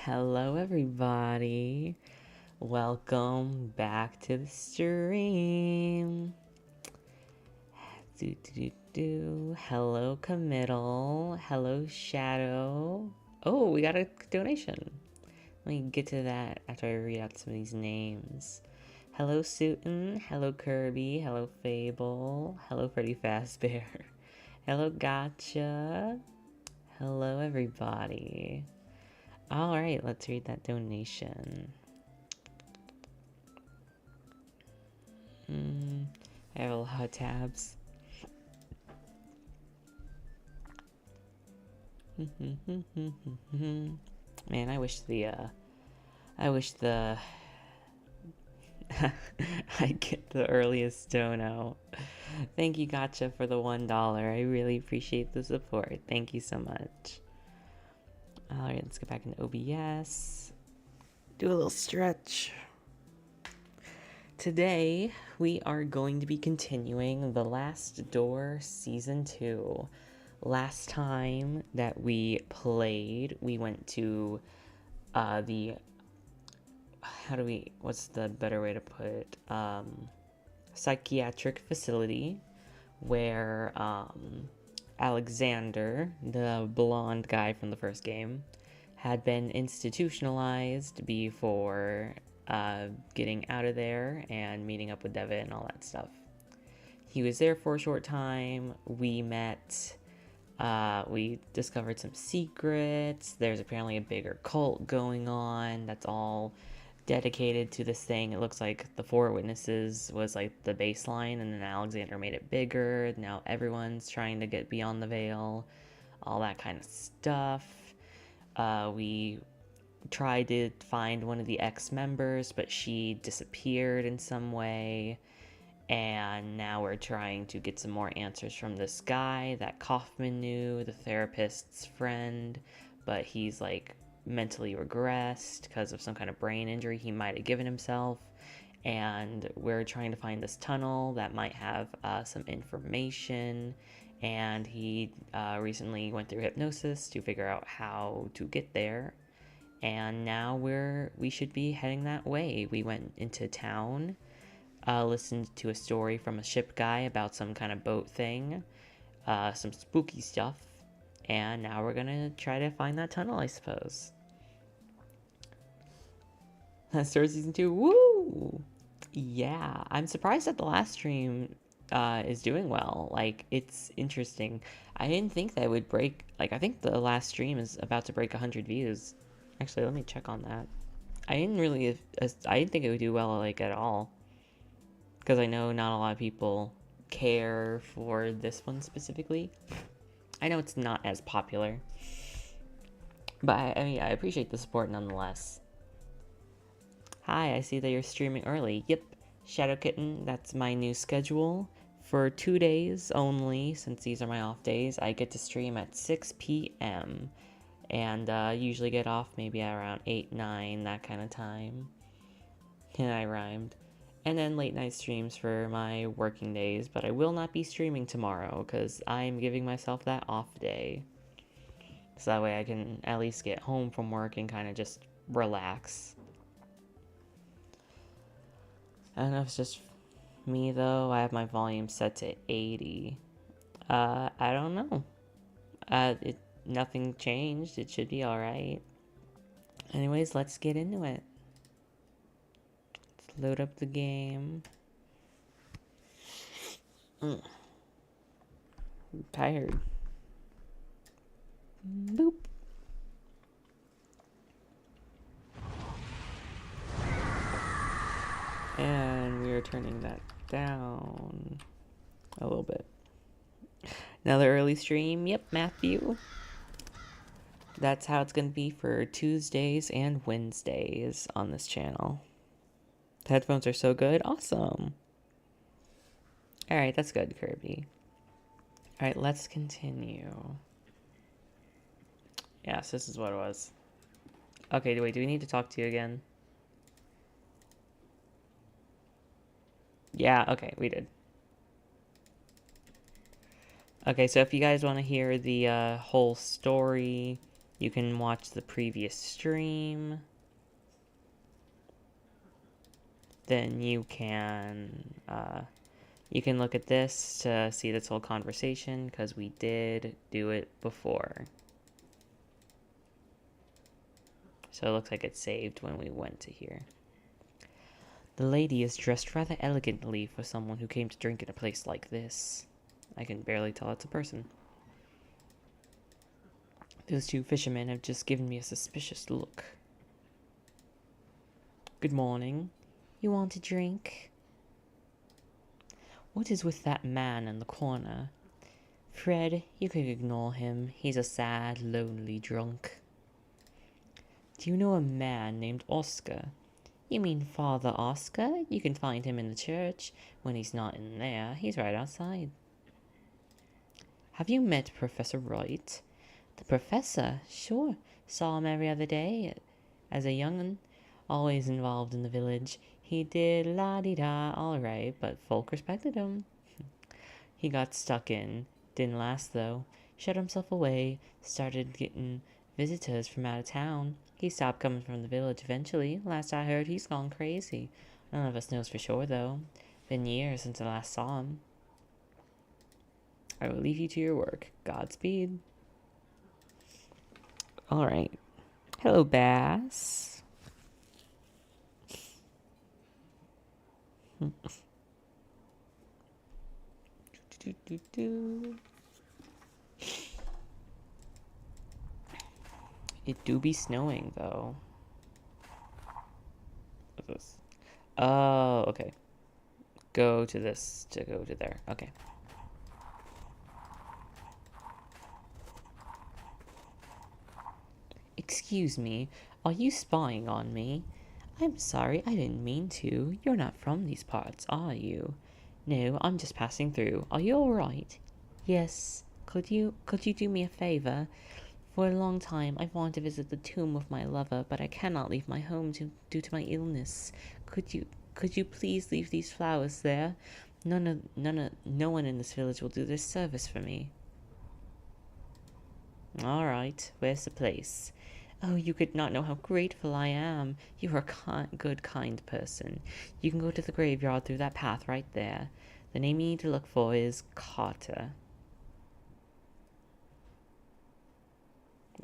Hello, everybody. Welcome back to the stream. Hello, Committal. Hello, Shadow. Oh, we got a donation. Let me get to that after I read out some of these names. Hello, Sueton. Hello, Kirby. Hello, Fable. Hello, Freddy Fazbear. Hello, Gotcha. Hello, everybody. Alright, let's read that donation. I have a lot of tabs. Man, I wish the I get the earliest dono. Thank you, Gotcha, for the $1. I really appreciate the support. Thank you so much. Alright, let's get back into OBS. Do a little stretch. Today, we are going to be continuing The Last Door Season 2. Last time that we played, we went to what's the better way to put it? Psychiatric facility where Alexander, the blonde guy from the first game, had been institutionalized before getting out of there and meeting up with Devin and all that stuff. He was there for a short time. We met. We discovered some secrets. There's apparently a bigger cult going on that's all dedicated to this thing. It looks like the Four Witnesses was like the baseline, and then Alexander made it bigger. Now everyone's trying to get beyond the veil. All that kind of stuff. We tried to find one of the ex-members, but she disappeared in some way. And now we're trying to get some more answers from this guy that Kaufman knew, the therapist's friend, but he's like mentally regressed because of some kind of brain injury he might have given himself. And we're trying to find this tunnel that might have some information. And he recently went through hypnosis to figure out how to get there. And now we should be heading that way. We went into town. Listened to a story from a ship guy about some kind of boat thing, some spooky stuff, and now we're gonna try to find that tunnel, I suppose. Last Story Season 2, woo! Yeah, I'm surprised that the last stream is doing well. Like, it's interesting. I didn't think that it would break, like, I think the last stream is about to break 100 views. Actually, let me check on that. I didn't think it would do well, like, at all. Because I know not a lot of people care for this one specifically. I know it's not as popular. But I mean, I appreciate the support nonetheless. Hi, I see that you're streaming early. Yep, Shadow Kitten, that's my new schedule. For 2 days only, since these are my off days, I get to stream at 6 p.m. And usually get off maybe around 8, 9, that kind of time. And I rhymed. And then late night streams for my working days, but I will not be streaming tomorrow because I'm giving myself that off day. So that way I can at least get home from work and kind of just relax. I don't know if it's just me though. I have my volume set to 80. I don't know. Nothing changed. It should be alright. Anyways, let's get into it. Load up the game. I'm tired. Boop. And we are turning that down a little bit. Another early stream. Yep, Matthew. That's how it's going to be for Tuesdays and Wednesdays on this channel. The headphones are so good. Awesome. Alright, that's good, Kirby. Alright, let's continue. Yes, this is what it was. Okay, wait, do we need to talk to you again? Yeah, okay, we did. Okay, so if you guys want to hear the whole story, You can watch the previous stream. Then you can look at this to see this whole conversation, because we did do it before. So it looks like it's saved when we went to here. The lady is dressed rather elegantly for someone who came to drink in a place like this. I can barely tell it's a person. Those two fishermen have just given me a suspicious look. Good morning. You want a drink? What is with that man in the corner? Fred, you could ignore him. He's a sad, lonely drunk. Do you know a man named Oscar? You mean Father Oscar? You can find him in the church. When he's not in there, he's right outside. Have you met Professor Wright? The professor? Sure. Saw him every other day. As a young'un, always involved in the village. He did la-di-da all right, but folk respected him. He got stuck in. Didn't last, though. Shut himself away. Started getting visitors from out of town. He stopped coming from the village eventually. Last I heard, he's gone crazy. None of us knows for sure, though. Been years since I last saw him. I will leave you to your work. Godspeed. Alright. Hello, Bass. It do be snowing, though. What's this? Oh, okay. Go to this to go to there. Okay. Excuse me, are you spying on me? I'm sorry, I didn't mean to. You're not from these parts, are you? No, I'm just passing through. Are you alright? Yes. Could you do me a favor? For a long time, I've wanted to visit the tomb of my lover, but I cannot leave my home due to my illness. Could you please leave these flowers there? No one in this village will do this service for me. Alright, where's the place? Oh, you could not know how grateful I am. You are a good, kind person. You can go to the graveyard through that path right there. The name you need to look for is Carter.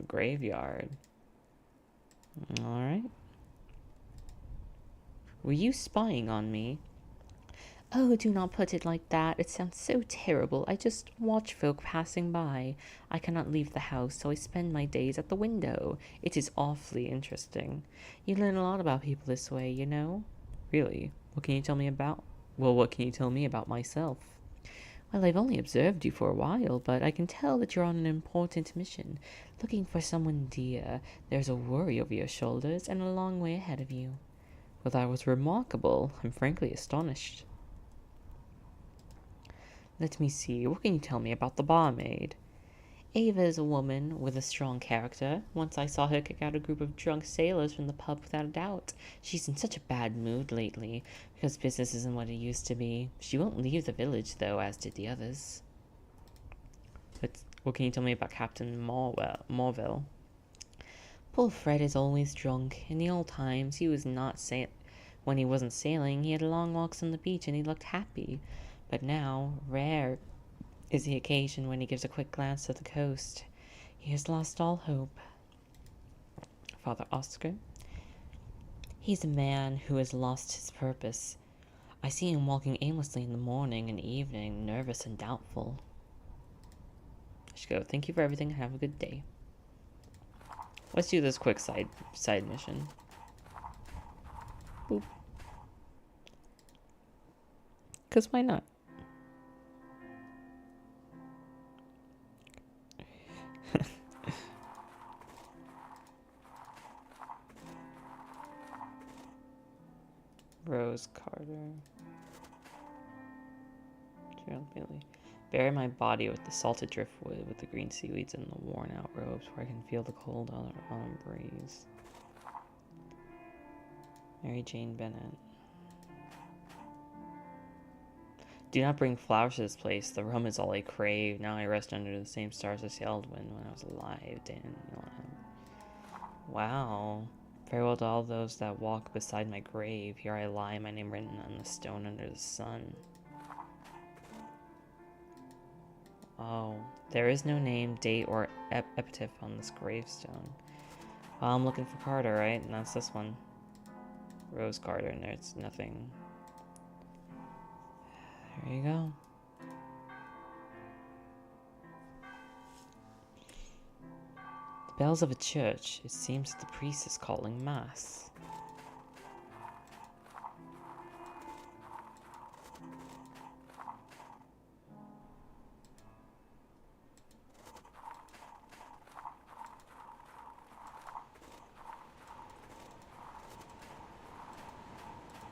Graveyard. Alright. Were you spying on me? Oh, do not put it like that. It sounds so terrible. I just watch folk passing by. I cannot leave the house, so I spend my days at the window. It is awfully interesting. You learn a lot about people this way, you know? Really? What can you tell me about? Well, what can you tell me about myself? Well, I've only observed you for a while, but I can tell that you're on an important mission. Looking for someone dear. There's a worry over your shoulders and a long way ahead of you. Well, that was remarkable. I'm frankly astonished. Let me see, what can you tell me about the barmaid? Ava is a woman with a strong character. Once I saw her kick out a group of drunk sailors from the pub without a doubt. She's in such a bad mood lately, because business isn't what it used to be. She won't leave the village, though, as did the others. What can you tell me about Captain Morville? Poor Fred is always drunk. In the old times, when he wasn't sailing, he had long walks on the beach and he looked happy. But now, rare is the occasion when he gives a quick glance to the coast. He has lost all hope. Father Oscar? He's a man who has lost his purpose. I see him walking aimlessly in the morning and evening, nervous and doubtful. I should go. Thank you for everything. Have a good day. Let's do this quick side mission. Boop. 'Cause why not? Rose Carter. Bury my body with the salted driftwood, with the green seaweeds and the worn out robes, where I can feel the cold autumn breeze. Mary Jane Bennett. Do not bring flowers to this place. The rum is all I crave. Now I rest under the same stars I sailed when I was alive. Dan, Wow. Farewell to all those that walk beside my grave. Here I lie, my name written on the stone under the sun. Oh, there is no name, date, or epitaph on this gravestone. Well, I'm looking for Carter, right? And that's this one. Rose Carter, and there's nothing. There you go. The bells of a church. It seems that the priest is calling mass.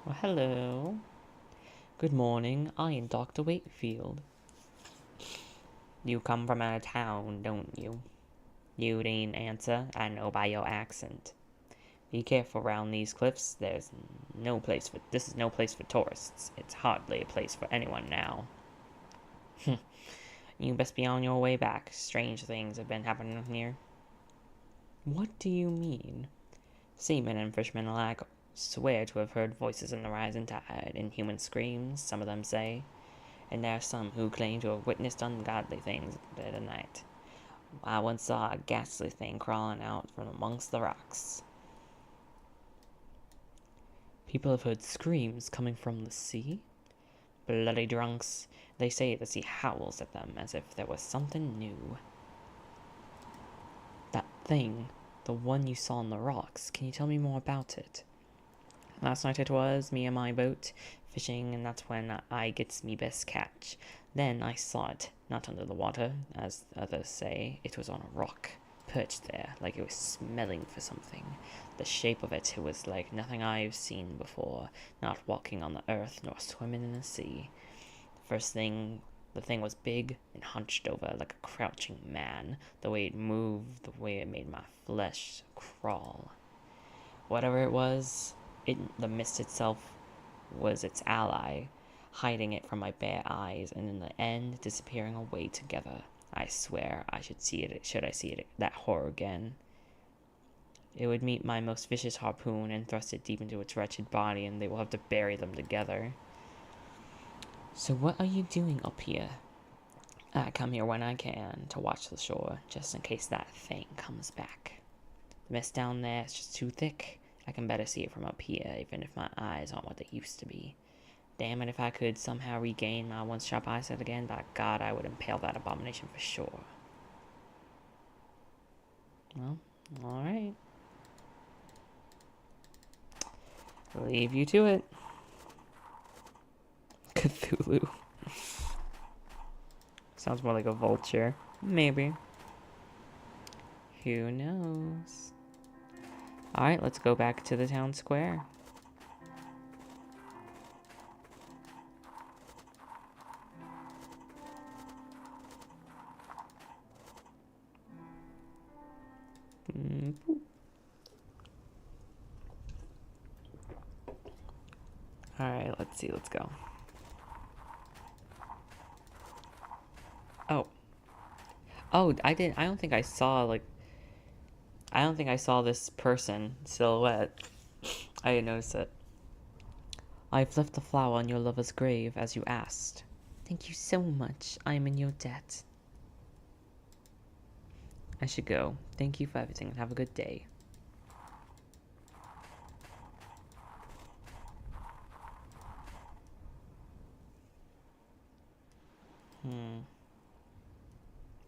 Well, hello. Good morning. I am Dr. Wakefield. You come from out of town, don't you? You didn't answer. I know by your accent. Be careful around these cliffs. This is no place for tourists. It's hardly a place for anyone now. You best be on your way back. Strange things have been happening here. What do you mean? Seamen and fishermen alike swear to have heard voices in the rising tide, inhuman screams, some of them say, and there are some who claim to have witnessed ungodly things in the dead of night. I once saw a ghastly thing crawling out from amongst the rocks. People have heard screams coming from the sea? Bloody drunks. They say the sea howls at them as if there was something new. That thing, the one you saw on the rocks, can you tell me more about it? Last night it was, me and my boat, fishing, and that's when I gets me best catch. Then I saw it, not under the water, as others say. It was on a rock, perched there, like it was smelling for something. The shape of it was like nothing I've seen before, not walking on the earth, nor swimming in the sea. The thing was big and hunched over like a crouching man. The way it moved, the way it made my flesh crawl. Whatever it was, the mist itself was its ally, hiding it from my bare eyes, and in the end, disappearing away together. I swear I should I see it, that horror again. It would meet my most vicious harpoon and thrust it deep into its wretched body, and they will have to bury them together. So what are you doing up here? I come here when I can, to watch the shore, just in case that thing comes back. The mist down there is just too thick. I can better see it from up here, even if my eyes aren't what they used to be. Damn it, if I could somehow regain my once sharp eyesight again, by God, I would impale that abomination for sure. Well, alright. Leave you to it. Cthulhu. Sounds more like a vulture. Maybe. Who knows? Alright, let's go back to the town square. Alright, let's see, let's go. I don't think I saw, this person silhouette. I didn't notice it. I've left the flower on your lover's grave, as you asked. Thank you so much. I am in your debt. I should go. Thank you for everything, and have a good day.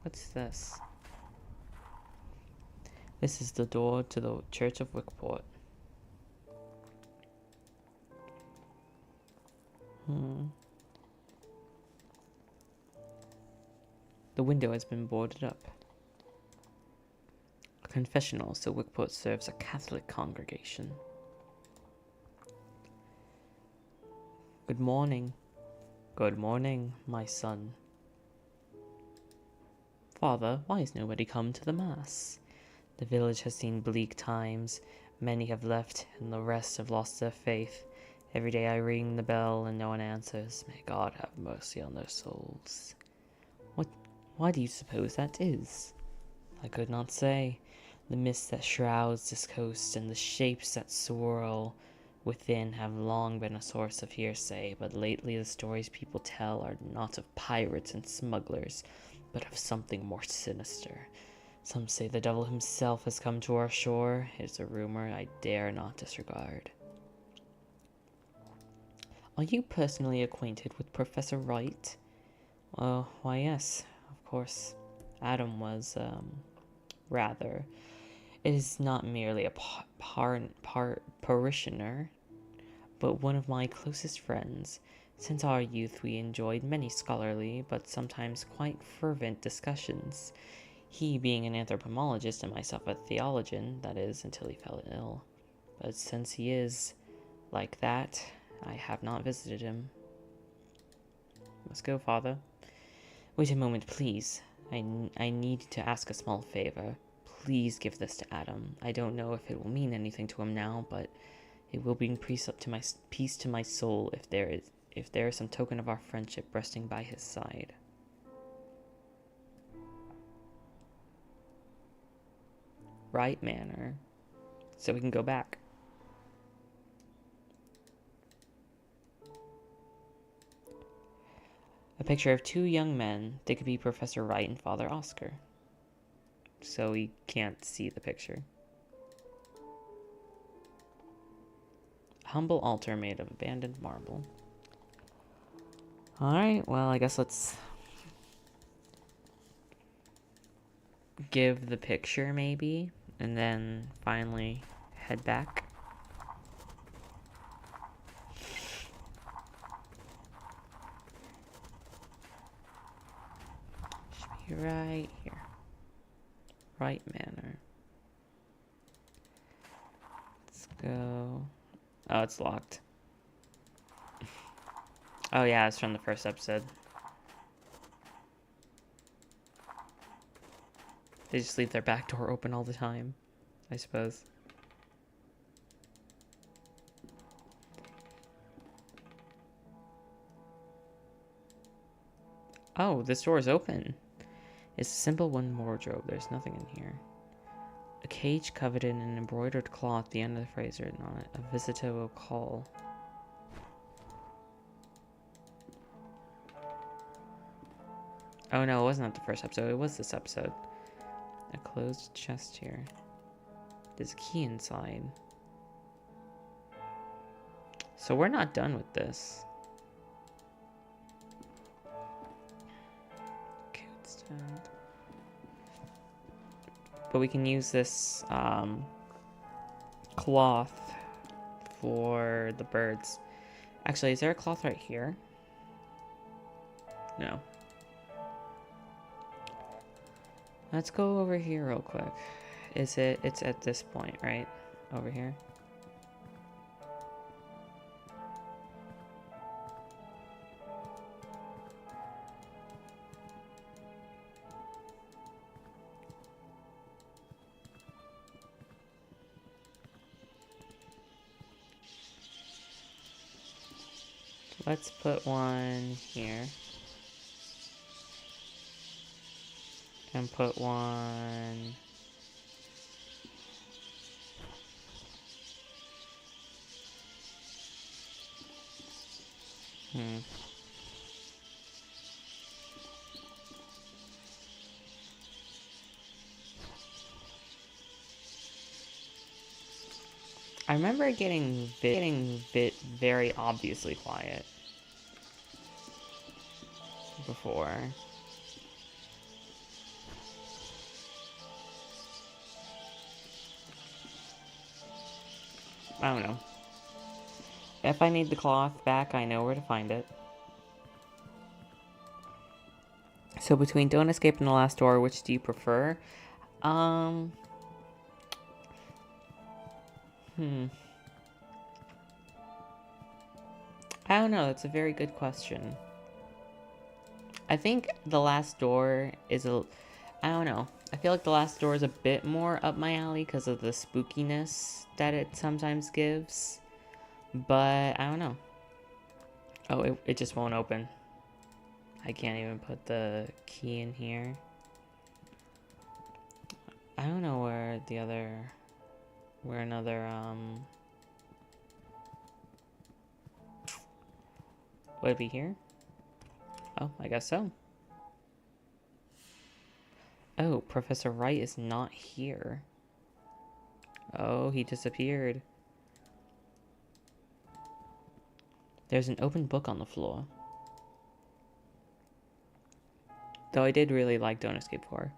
What's this? This is the door to the Church of Wickport. The window has been boarded up. A confessional, so Wickport serves a Catholic congregation. Good morning. Good morning, my son. Father, why has nobody come to the Mass? The village has seen bleak times. Many have left, and the rest have lost their faith. Every day I ring the bell, and no one answers. May God have mercy on their souls. Why do you suppose that is? I could not say. The mist that shrouds this coast and the shapes that swirl within have long been a source of hearsay, but lately the stories people tell are not of pirates and smugglers, but of something more sinister. Some say the devil himself has come to our shore. It's a rumor I dare not disregard. Are you personally acquainted with Professor Wright? Oh, why yes, of course. Adam was, rather. It is not merely a parishioner, but one of my closest friends. Since our youth we enjoyed many scholarly, but sometimes quite fervent discussions. He being an anthropologist and myself a theologian, that is, until he fell ill. But since he is like that, I have not visited him. Let's go, Father. Wait a moment, please. I need to ask a small favor. Please give this to Adam. I don't know if it will mean anything to him now, but it will bring peace to my soul if there is some token of our friendship resting by his side. Right manner. So we can go back. A picture of two young men. They could be Professor Wright and Father Oscar. So we can't see the picture. A humble altar made of abandoned marble. Alright, well, I guess let's give the picture maybe, and then finally head back. Should be right here. Right manner. Let's go. Oh, it's locked. Oh yeah, it's from the first episode. They just leave their back door open all the time, I suppose. Oh, this door is open. It's a simple wooden wardrobe. There's nothing in here. A cage covered in an embroidered cloth. The end of the phrase written on it. A visitor will call. Oh no, it wasn't the first episode. It was this episode. A closed chest here. There's a key inside. So we're not done with this. But we can use this cloth for the birds. Actually, is there a cloth right here? No. Let's go over here real quick. It's at this point, right? Over here. Let's put one here. And put one... I remember getting very obviously quiet before. I don't know. If I need the cloth back, I know where to find it. So between Don't Escape and The Last Door, which do you prefer? I don't know. That's a very good question. I think The Last Door is I don't know. I feel like The Last Door is a bit more up my alley because of the spookiness that it sometimes gives. But I don't know. Oh, it just won't open. I can't even put the key in here. I don't know where another, would it be here? Oh, I guess so. Oh, Professor Wright is not here. Oh, he disappeared. There's an open book on the floor. Though I did really like Don't Escape 4.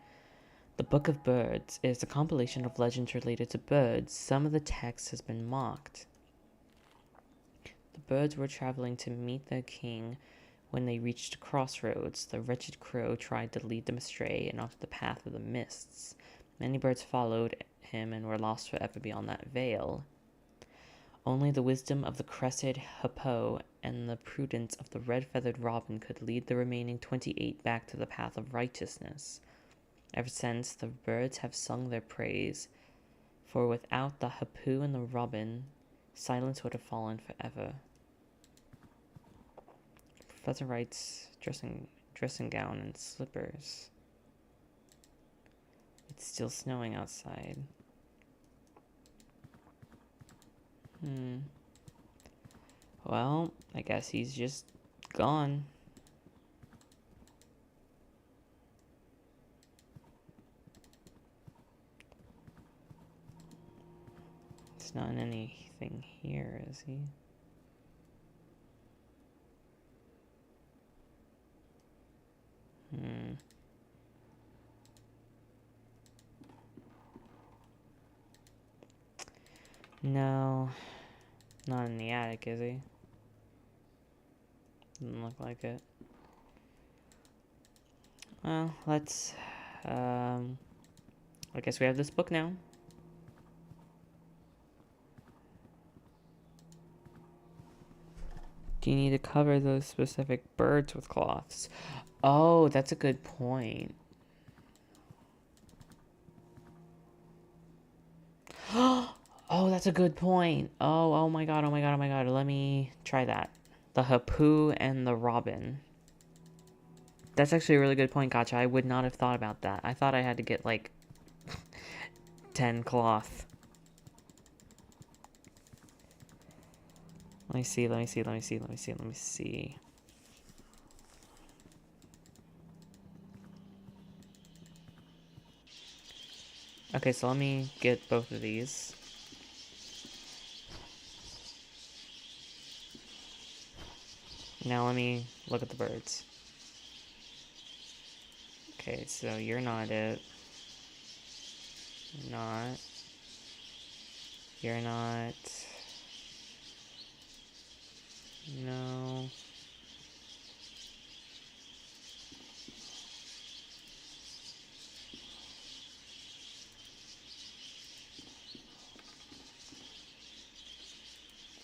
The Book of Birds is a compilation of legends related to birds. Some of the text has been mocked. The birds were traveling to meet their king. When they reached a crossroads, the wretched crow tried to lead them astray and onto the path of the mists. Many birds followed him and were lost forever beyond that veil. Only the wisdom of the crested hippo and the prudence of the red-feathered robin could lead the remaining 28 back to the path of righteousness. Ever since, the birds have sung their praise, for without the hippo and the robin, silence would have fallen forever. Professor Wright's dressing gown and slippers. It's still snowing outside. Well, I guess he's just gone. It's not in anything here, is he? No, not in the attic, is he? Doesn't look like it. Well, let's, I guess we have this book now. Do you need to cover those specific birds with cloths? Oh, that's a good point. Oh, that's a good point. Oh my god, oh my god, oh my god. Let me try that. The hippo and the robin. That's actually a really good point, Gotcha. I would not have thought about that. I thought I had to get, like, 10 cloth. Let me see. Okay, so let me get both of these. Now let me look at the birds. Okay, so you're not it. Not. You're not. No.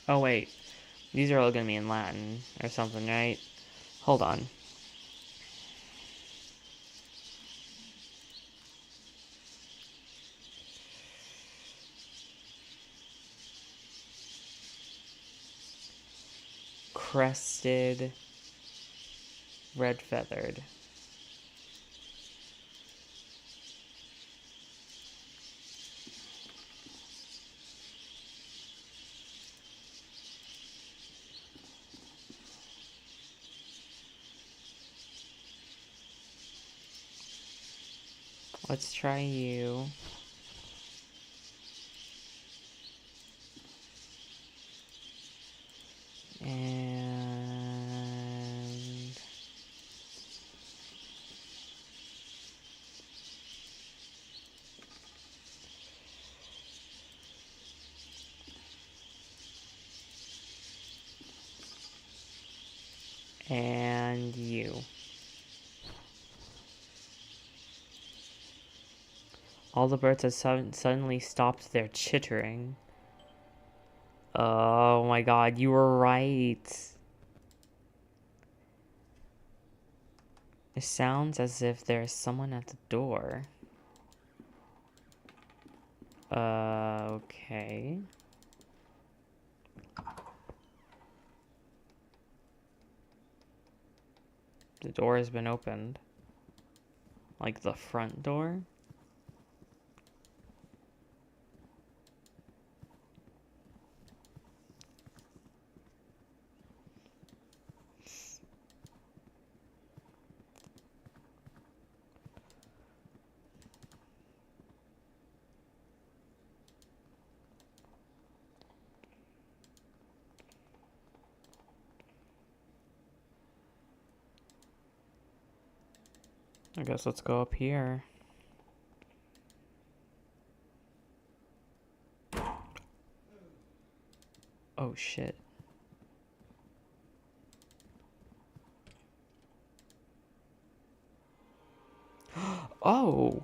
Oh, wait. These are all gonna be in Latin or something, right? Hold on. Crested, red-feathered. Let's try you. And you. All the birds have suddenly stopped their chittering. Oh my god, you were right. It sounds as if there's someone at the door. Okay. The door has been opened. Like the front door? I guess let's go up here. Oh shit. Oh!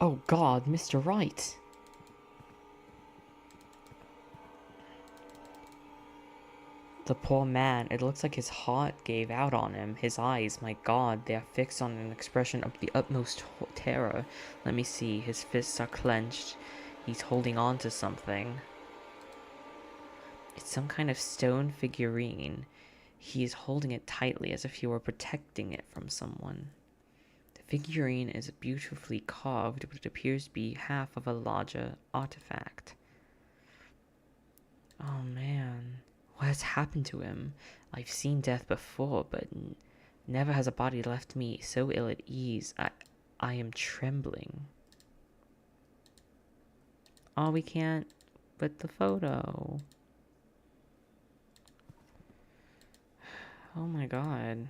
Oh god, Mr. Wright! The poor man, it looks like his heart gave out on him. His eyes, my god, they are fixed on an expression of the utmost terror. Let me see, his fists are clenched. He's holding on to something. It's some kind of stone figurine. He is holding it tightly as if he were protecting it from someone. The figurine is beautifully carved, but it appears to be half of a larger artifact. Oh man, what has happened to him? I've seen death before, but never has a body left me so ill at ease. I am trembling. Oh, we can't put the photo. Oh my god.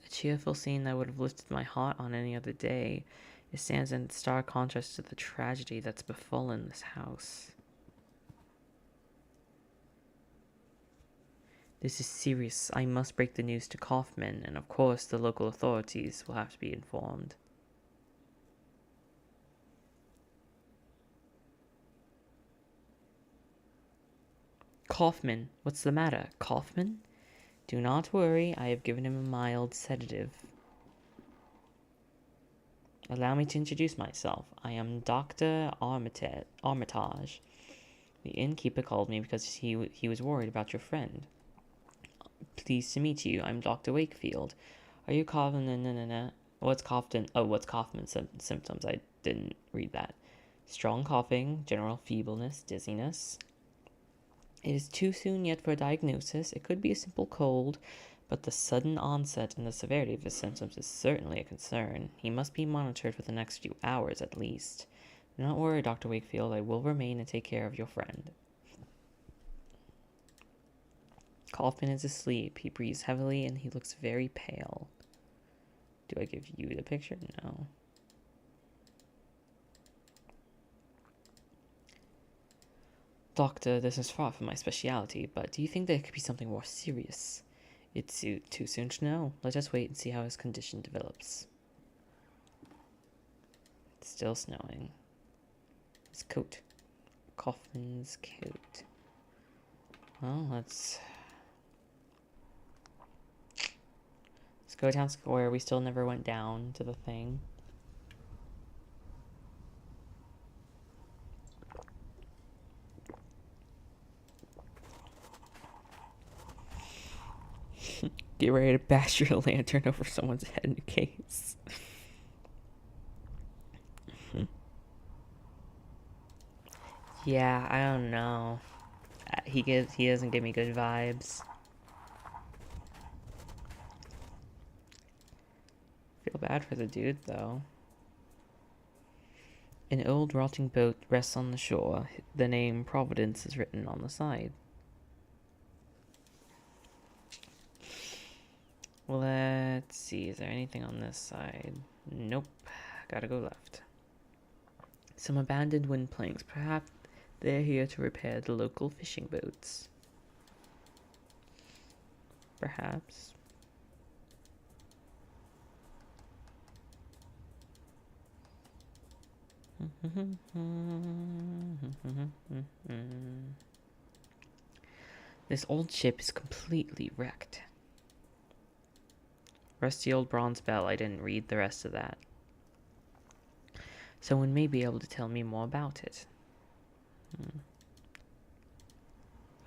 A cheerful scene that would have lifted my heart on any other day. It stands in stark contrast to the tragedy that's befallen this house. This is serious. I must break the news to Kaufman, and of course the local authorities will have to be informed. Kaufman, what's the matter? Kaufman? Do not worry, I have given him a mild sedative. Allow me to introduce myself. I am Dr. Armitage. The innkeeper called me because he was worried about your friend. Pleased to meet you. I'm Dr. Wakefield. Are you coughing? What's Kaufman? Oh, what's Kaufman's symptoms? I didn't read that. Strong coughing, general feebleness, dizziness. It is too soon yet for a diagnosis. It could be a simple cold, but the sudden onset and the severity of his symptoms is certainly a concern. He must be monitored for the next few hours at least. Do not worry, Dr. Wakefield. I will remain and take care of your friend. Kaufman is asleep. He breathes heavily and he looks very pale. Do I give you the picture? No. Doctor, this is far from my specialty, but do you think there could be something more serious? It's too soon to know. Let us wait and see how his condition develops. It's still snowing. His coat. Kaufman's coat. Well, let's go town square. We still never went down to the thing. Get ready to bash your lantern over someone's head in a case. Yeah, I don't know. He doesn't give me good vibes. Feel bad for the dude though. An old rotting boat rests on the shore. The name Providence is written on the side. Let's see, is there anything on this side? Nope. Gotta go left. Some abandoned wind planks. Perhaps they're here to repair the local fishing boats. Perhaps. This old ship is completely wrecked. Rusty old bronze bell. I didn't read the rest of that. Someone may be able to tell me more about it.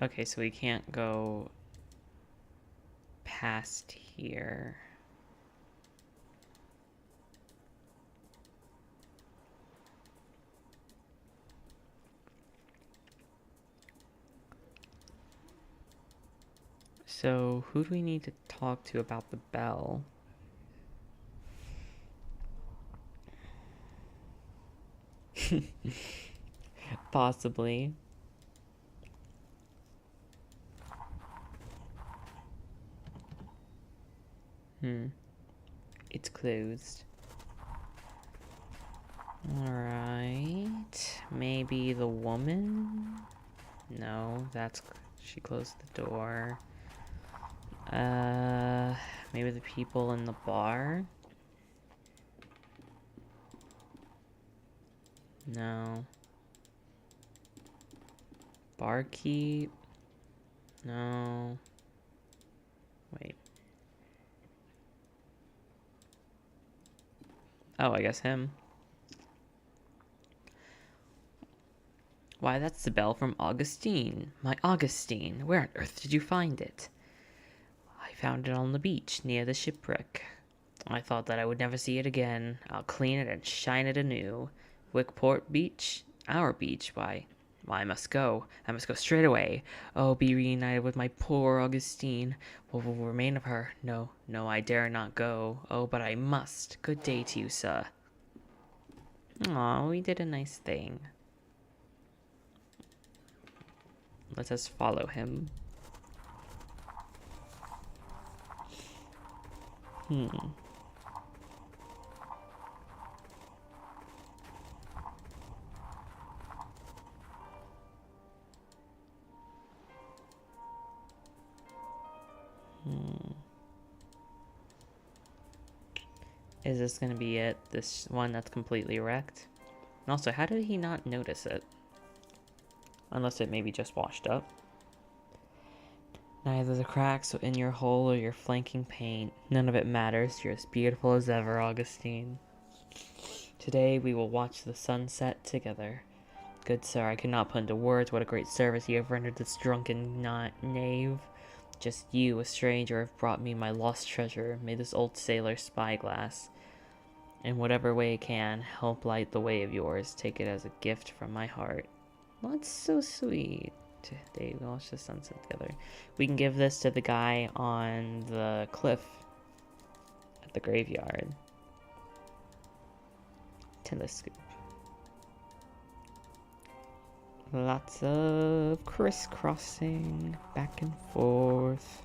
Okay, so we can't go past here. So, who do we need to talk to about the bell? Possibly. It's closed. Alright. Maybe the woman? No, she closed the door. Maybe the people in the bar? No. Barkeep? No. Wait. Oh, I guess him. Why, that's the bell from Augustine. My Augustine, where on earth did you find it? I found it on the beach, near the shipwreck. I thought that I would never see it again. I'll clean it and shine it anew. Wickport Beach? Our beach, why, I must go. I must go straight away. Oh, be reunited with my poor Augustine. What will remain of her? No, I dare not go. Oh, but I must. Good day to you, sir. Aw, we did a nice thing. Let us follow him. Is this gonna be it? This one that's completely wrecked? And also, how did he not notice it? Unless it maybe just washed up. Neither the cracks in your hull or your flanking paint. None of it matters. You're as beautiful as ever, Augustine. Today we will watch the sunset together. Good sir, I cannot put into words what a great service you have rendered this drunken knave. Just you, a stranger, have brought me my lost treasure. May this old sailor's spyglass, in whatever way it can, help light the way of yours. Take it as a gift from my heart. Well, that's so sweet. Today we'll watch the sunset together. We can give this to the guy on the cliff at the graveyard. Telescope. Lots of crisscrossing back and forth.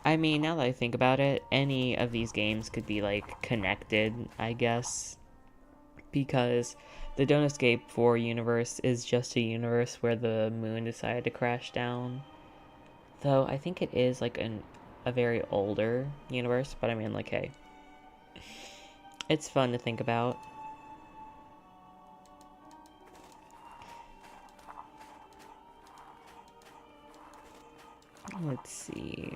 I mean, now that I think about it, any of these games could be like connected, I guess, because the Don't Escape 4 universe is just a universe where the moon decided to crash down. Though I think it is like a very older universe, but I mean, like, hey, it's fun to think about. Let's see.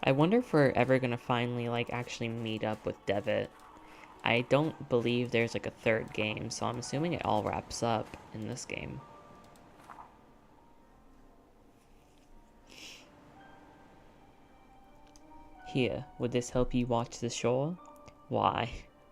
I wonder if we're ever gonna finally like actually meet up with Devitt. I don't believe there's like a third game, so I'm assuming it all wraps up in this game. Here, would this help you watch the shore? Why,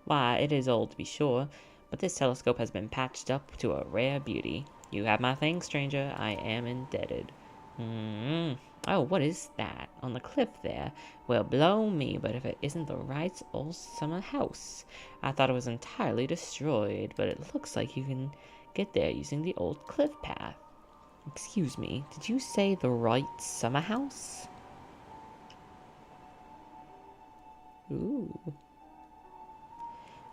it is old to be sure, but this telescope has been patched up to a rare beauty. You have my thanks, stranger. I am indebted. Oh, what is that? On the cliff there? Well, blow me, but if it isn't the right old summer house. I thought it was entirely destroyed, but it looks like you can get there using the old cliff path. Excuse me, did you say the right summer house? Ooh.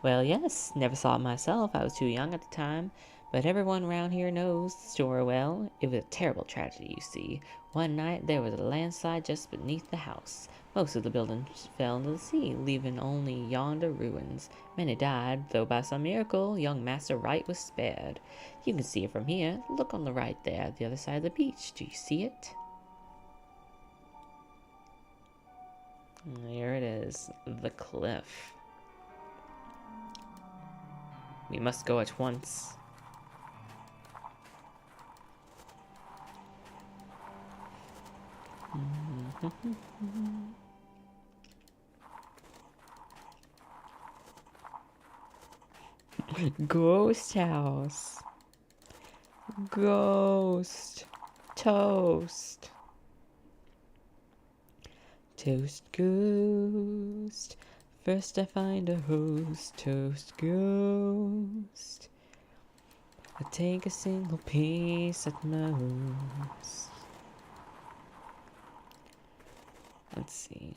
Well, yes, never saw it myself. I was too young at the time. But everyone around here knows the story well. It was a terrible tragedy, you see. One night, there was a landslide just beneath the house. Most of the buildings fell into the sea, leaving only yonder ruins. Many died, though by some miracle, young Master Wright was spared. You can see it from here. Look on the right there, the other side of the beach. Do you see it? There it is, the cliff. We must go at once. Ghost house. Ghost. Toast. Toast ghost. First I find a host. Toast ghost. I take a single piece at most. Let's see.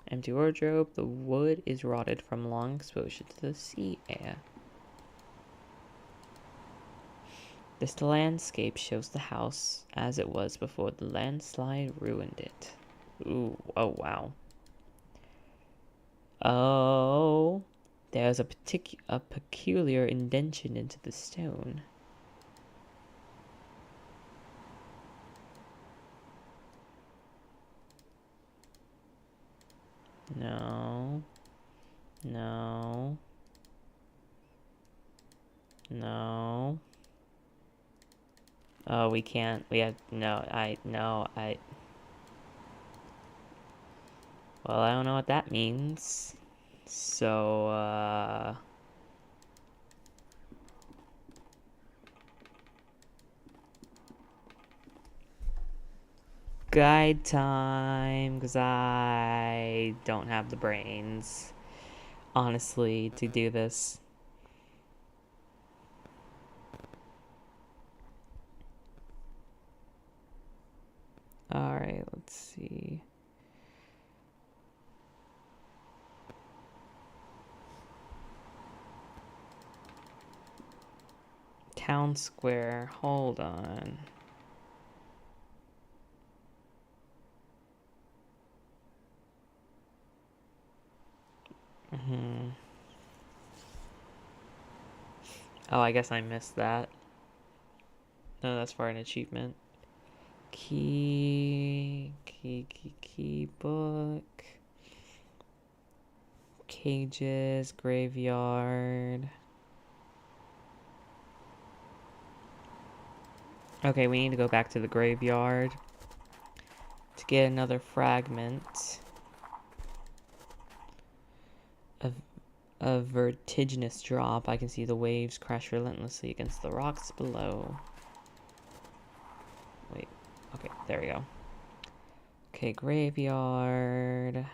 Empty wardrobe. The wood is rotted from long exposure to the sea air. This landscape shows the house as it was before the landslide ruined it. Ooh, oh wow. Oh, there's a peculiar indentation into the stone. No. No. No. Oh, we can't. We have no. Well, I don't know what that means. So, guide time, because I don't have the brains, honestly, to do this. Alright, let's see. Town square, hold on. Oh, I guess I missed that. No, that's for an achievement. Key book. Cages, graveyard. Okay, we need to go back to the graveyard to get another fragment. A vertiginous drop. I can see the waves crash relentlessly against the rocks below. Wait. Okay, there we go. Okay, graveyard.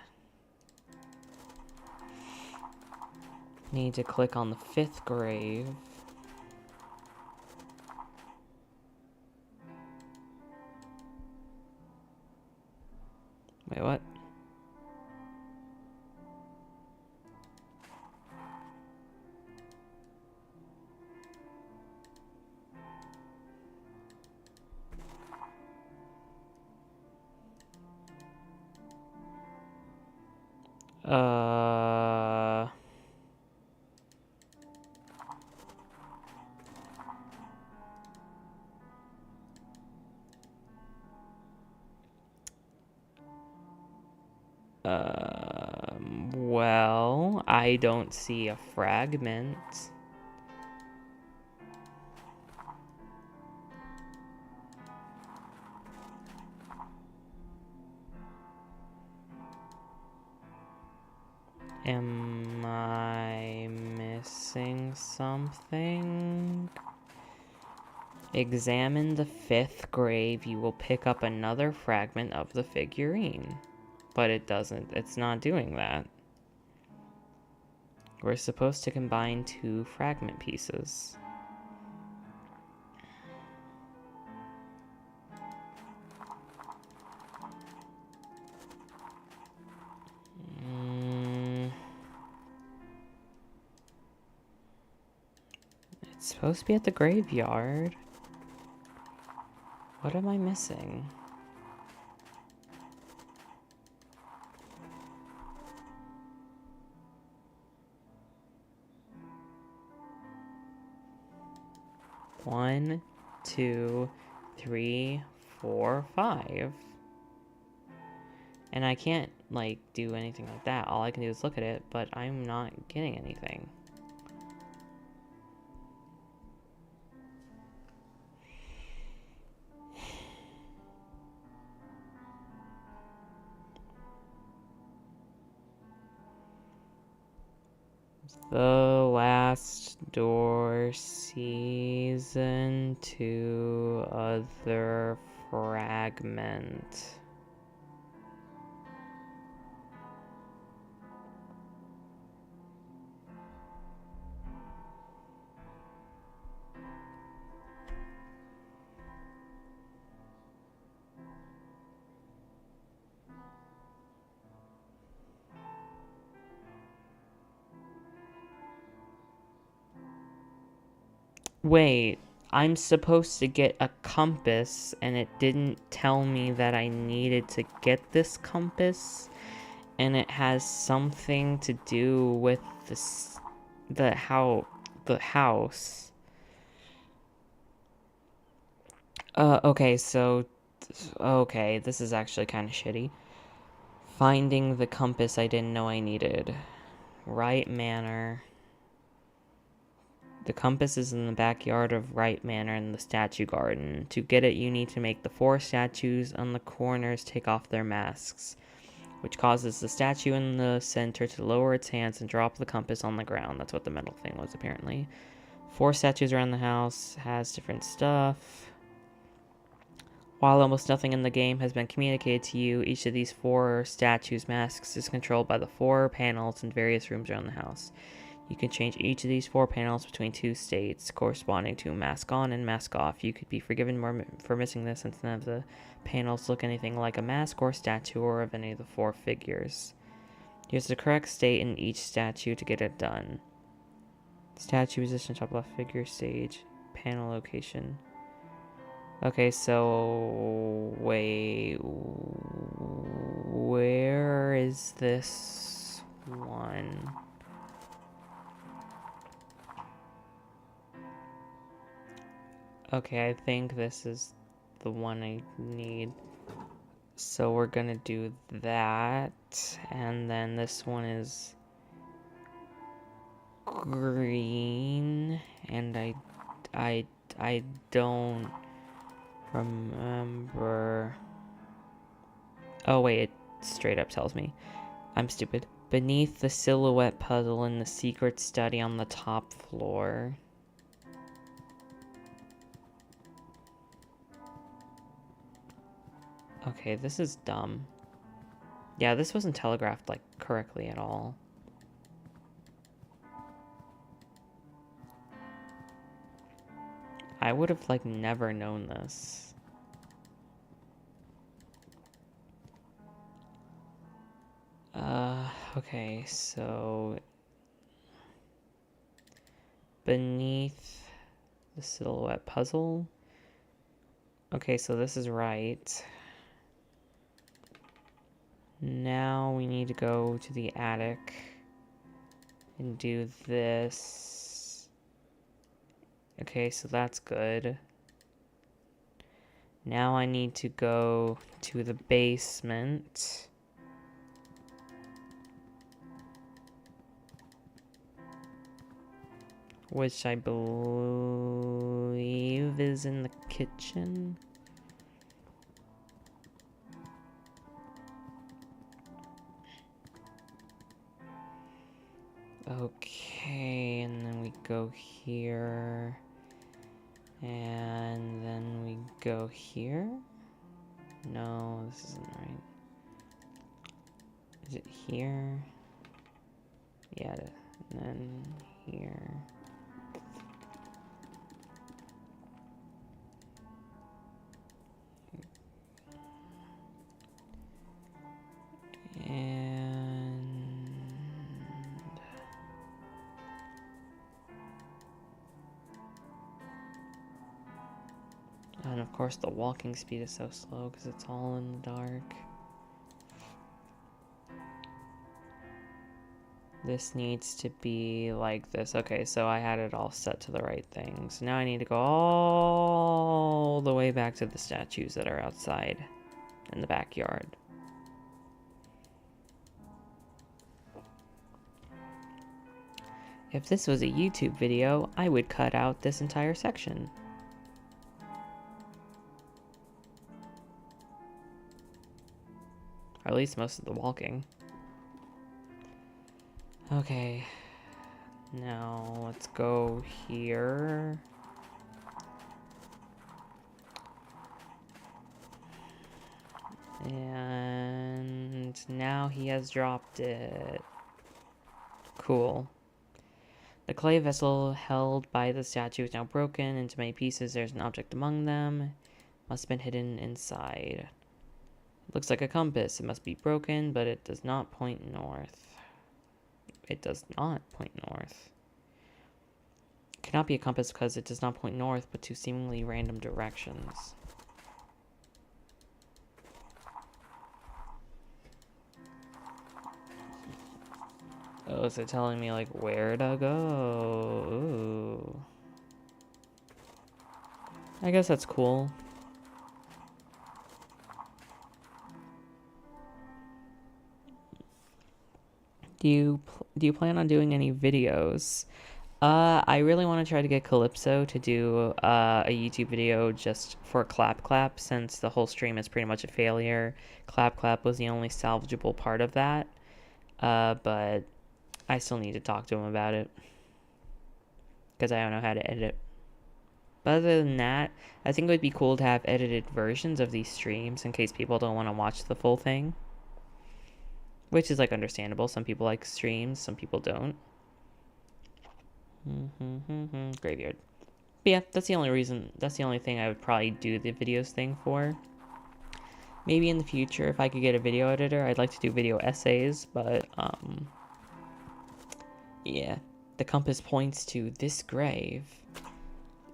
Need to click on the 5th grave. Wait, what? Well, I don't see a fragment. Am I missing something? Examine the 5th grave. You will pick up another fragment of the figurine. But it doesn't. It's not doing that. We're supposed to combine 2 fragment pieces. It's supposed to be at the graveyard. What am I missing? One, 2, 3, 4, 5. And I can't, like, do anything like that. All I can do is look at it, but I'm not getting anything. The last door, season 2, other fragment. Wait, I'm supposed to get a compass, and it didn't tell me that I needed to get this compass, and it has something to do with the house. Okay, okay, this is actually kind of shitty. Finding the compass I didn't know I needed. Right Manor. The compass is in the backyard of Wright Manor in the statue garden. To get it, you need to make the 4 statues on the corners take off their masks, which causes the statue in the center to lower its hands and drop the compass on the ground. That's what the metal thing was, apparently. 4 statues around the house has different stuff. While almost nothing in the game has been communicated to you, each of these 4 statues' masks is controlled by the 4 panels in various rooms around the house. You can change each of these 4 panels between 2 states, corresponding to mask on and mask off. You could be forgiven for missing this since none of the panels look anything like a mask or statue or of any of the 4 figures. Use the correct state in each statue to get it done. Statue position, top left figure, stage, panel location. Okay, so wait, where is this one? Okay, I think this is the one I need. So we're gonna do that, and then this one is green, and I don't remember. Oh wait, it straight up tells me. I'm stupid. Beneath the silhouette puzzle in the secret study on the top floor. Okay, this is dumb. Yeah, this wasn't telegraphed, like, correctly at all. I would have, like, never known this. Okay, so... beneath the silhouette puzzle. Okay, so this is right. Now we need to go to the attic and do this. Okay, so that's good. Now I need to go to the basement. Which I believe is in the kitchen. Okay, and then we go here. And then we go here. No, this isn't right. Is it here? Yeah, and then here. And of course the walking speed is so slow because it's all in the dark. This needs to be like this. Okay, so I had it all set to the right thing. So now I need to go all the way back to the statues that are outside in the backyard. If this was a YouTube video, I would cut out this entire section. Or at least most of the walking. Okay. Now, let's go here. And now he has dropped it. Cool. The clay vessel held by the statue is now broken into many pieces. There's an object among them. Must have been hidden inside. It looks like a compass. It must be broken, but it does not point north. It does not point north. Cannot be a compass because it does not point north, but to seemingly random directions. Oh, is it telling me, like, where to go? Ooh. I guess that's cool. Do you plan on doing any videos? I really want to try to get Calypso to do a YouTube video just for Clap Clap, since the whole stream is pretty much a failure. Clap Clap was the only salvageable part of that, but I still need to talk to him about it because I don't know how to edit. But other than that, I think it would be cool to have edited versions of these streams in case people don't want to watch the full thing, which is like understandable. Some people like streams, some people don't. Graveyard. But yeah, that's the only thing I would probably do the videos thing for. Maybe in the future, if I could get a video editor, I'd like to do video essays, but, yeah. The compass points to this grave.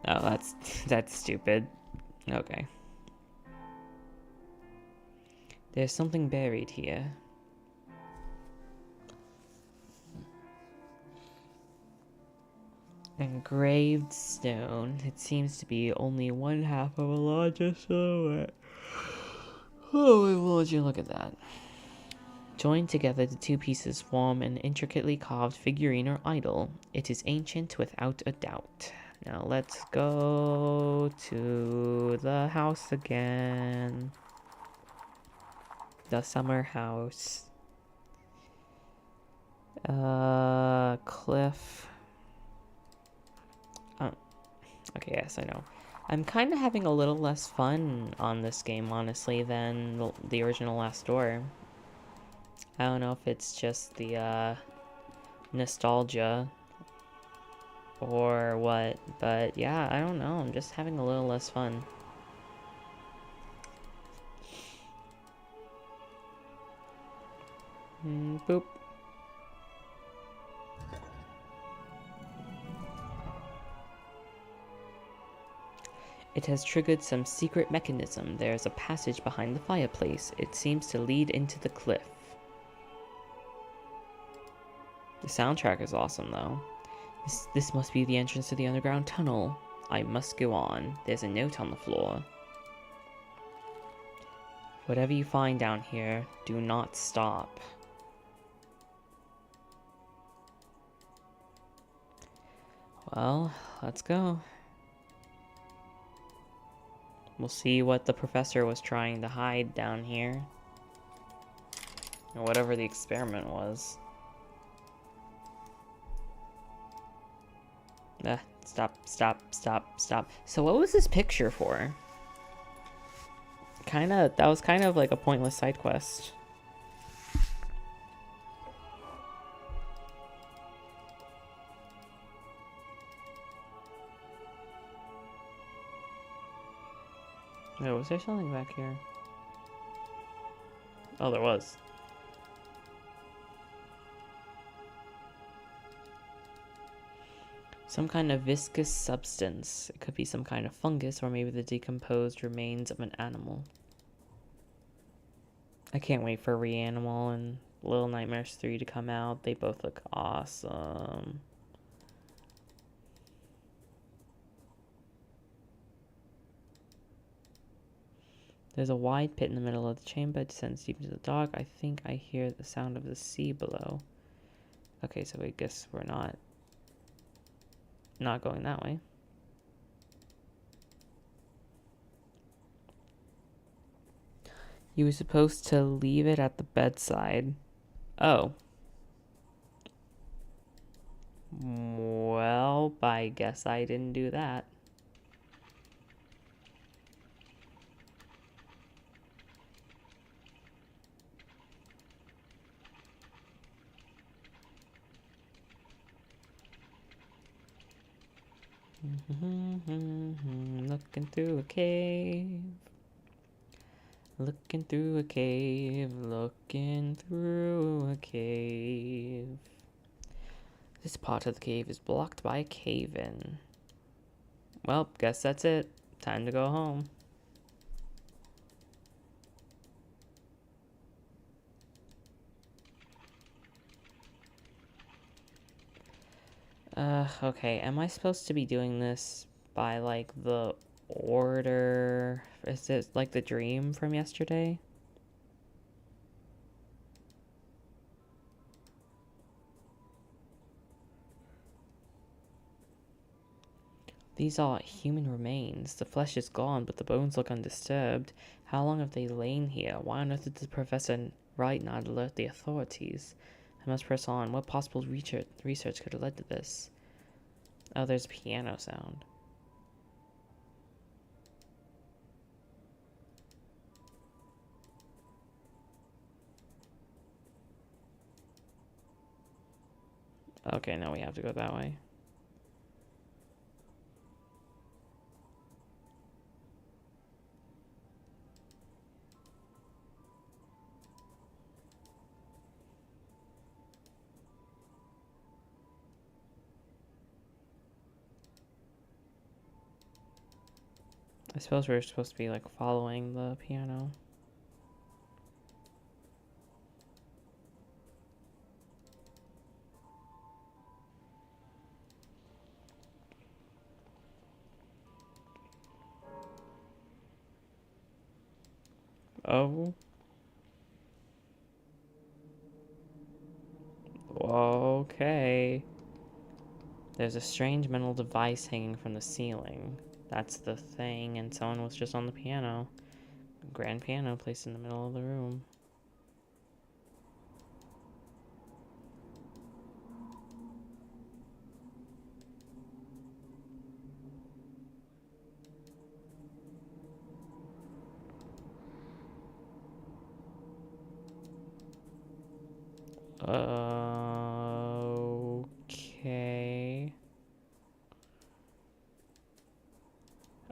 Oh, that's stupid. Okay. There's something buried here. Engraved stone. It seems to be only one half of a larger silhouette. Oh, would you look at that? Joined together, the two pieces form an intricately carved figurine or idol. It is ancient without a doubt. Now let's go to the house again. The summer house. Cliff. Oh, okay, yes, I know. I'm kind of having a little less fun on this game, honestly, than the original Last Door. I don't know if it's just the, nostalgia or what, but yeah, I don't know. I'm just having a little less fun. Boop. It has triggered some secret mechanism. There's a passage behind the fireplace. It seems to lead into the cliff. The soundtrack is awesome, though. This must be the entrance to the underground tunnel. I must go on. There's a note on the floor. Whatever you find down here, do not stop. Well, let's go. We'll see what the professor was trying to hide down here. Or whatever the experiment was. Stop. So what was this picture for? That was kind of like a pointless side quest. Oh, was there something back here? Oh, there was. Some kind of viscous substance. It could be some kind of fungus or maybe the decomposed remains of an animal. I can't wait for Reanimal and Little Nightmares 3 to come out. They both look awesome. There's a wide pit in the middle of the chamber. It descends deep into the dark. I think I hear the sound of the sea below. Okay, so I guess we're not going that way. You were supposed to leave it at the bedside. Oh. Well, I guess I didn't do that. Looking through a cave. Looking through a cave. Looking through a cave. This part of the cave is blocked by a cave-in. Well, guess that's it. Time to go home. Okay, am I supposed to be doing this by, like, the order? Is it like the dream from yesterday? These are human remains. The flesh is gone, but the bones look undisturbed. How long have they lain here? Why on earth did the Professor Wright not alert the authorities? I must press on. What possible research could have led to this? Oh, there's piano sound. Okay, now we have to go that way. I suppose we're supposed to be, like, following the piano. Oh. Okay. There's a strange metal device hanging from the ceiling. That's the thing, and someone was just on the piano. A grand piano placed in the middle of the room. Okay.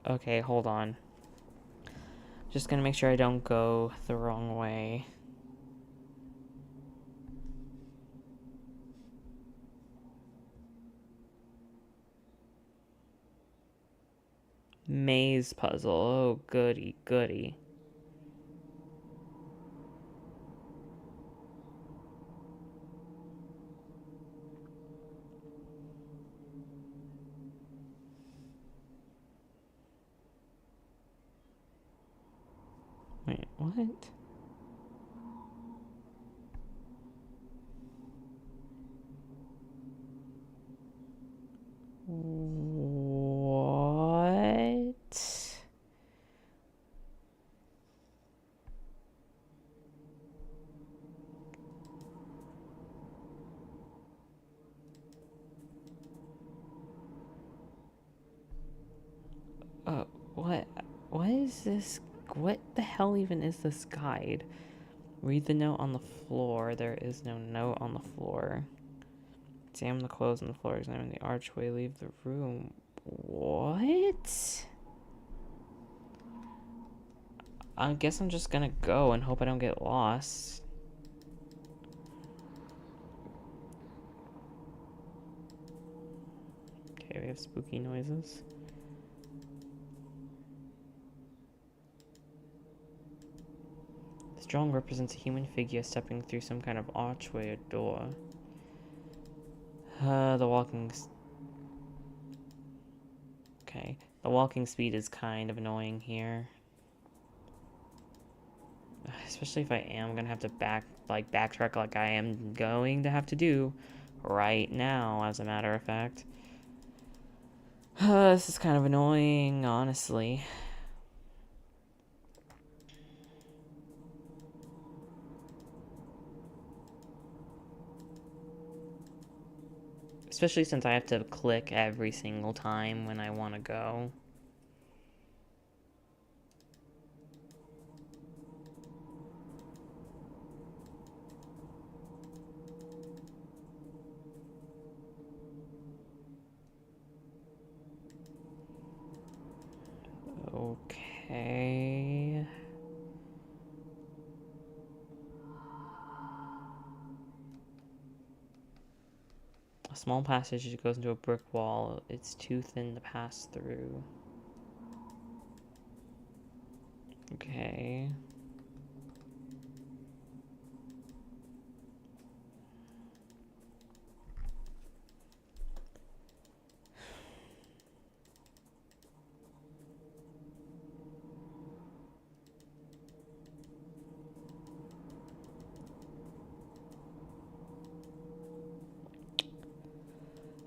Okay, hold on. Just gonna make sure I don't go the wrong way. Maze puzzle. Oh, goody, goody. Wait, what? What? What? What is this? What the hell even is this guide? Read the note on the floor. There is no note on the floor. Examine the clothes on the floor. Examine the archway. Leave the room. What? I guess I'm just gonna go and hope I don't get lost. Okay, we have spooky noises. This drawing represents a human figure stepping through some kind of archway or door. The walking... Okay. The walking speed is kind of annoying here. Especially if I am gonna have to backtrack like I am going to have to do right now, as a matter of fact. This is kind of annoying, honestly. Especially since I have to click every single time when I want to go. Okay. small passage that goes into a brick wall. It's too thin to pass through. Okay.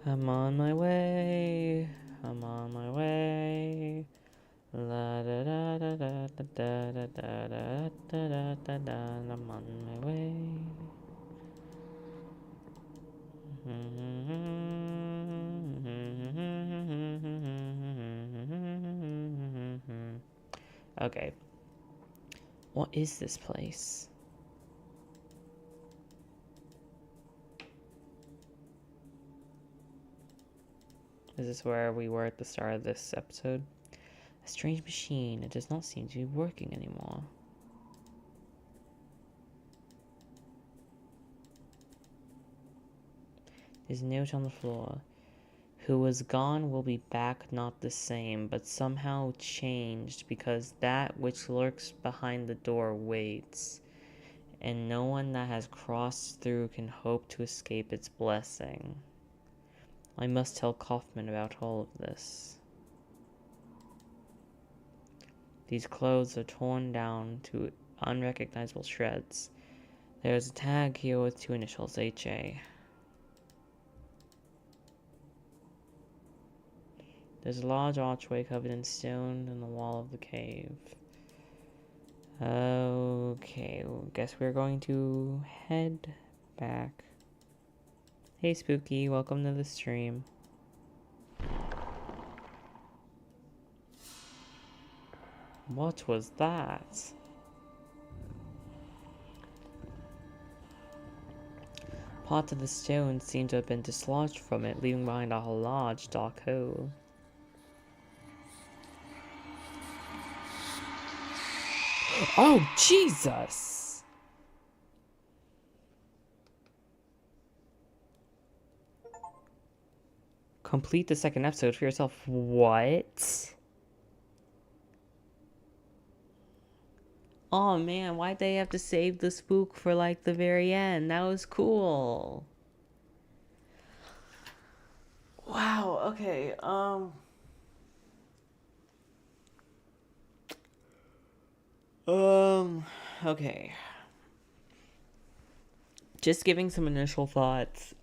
I'm on my way. I'm on my way. La da da da da da da da da da da da. I'm on my way. Okay. What is this place? Is this where we were at the start of this episode? A strange machine. It does not seem to be working anymore. There's a note on the floor. Who was gone will be back not the same, but somehow changed, because that which lurks behind the door waits, and no one that has crossed through can hope to escape its blessing. I must tell Kaufman about all of this. These clothes are torn down to unrecognizable shreds. There's a tag here with 2 initials, HA. There's a large archway covered in stone in the wall of the cave. Okay, well, guess we're going to head back. Hey Spooky, welcome to the stream. What was that? Parts of the stone seem to have been dislodged from it, leaving behind a large dark hole. Oh, Jesus! Complete the second episode for yourself. What? Oh man, why'd they have to save the spook for like the very end? That was cool. Wow, okay, okay. Just giving some initial thoughts.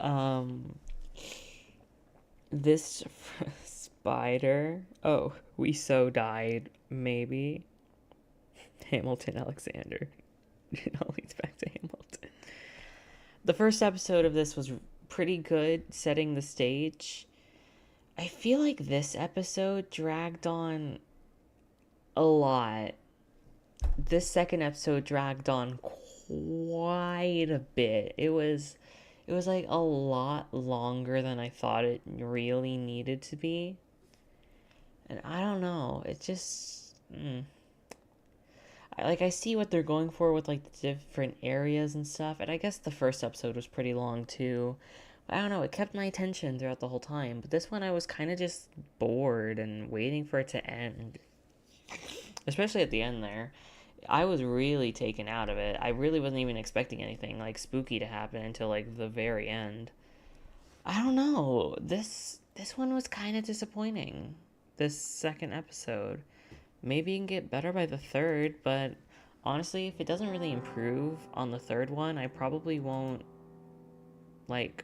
This spider. Oh, we so died, maybe. Hamilton Alexander. It all leads back to Hamilton. The first episode of this was pretty good, setting the stage. I feel like this episode dragged on a lot. This second episode dragged on quite a bit. It was like a lot longer than I thought it really needed to be. And I don't know, it just I see what they're going for with like the different areas and stuff, and I guess the first episode was pretty long too. I don't know, it kept my attention throughout the whole time, but this one I was kind of just bored and waiting for it to end. Especially at the end there. I was really taken out of it. I really wasn't even expecting anything like spooky to happen until like the very end. I don't know. This one was kind of disappointing. This second episode. Maybe it can get better by the third, but honestly, if it doesn't really improve on the third one, I probably won't, like,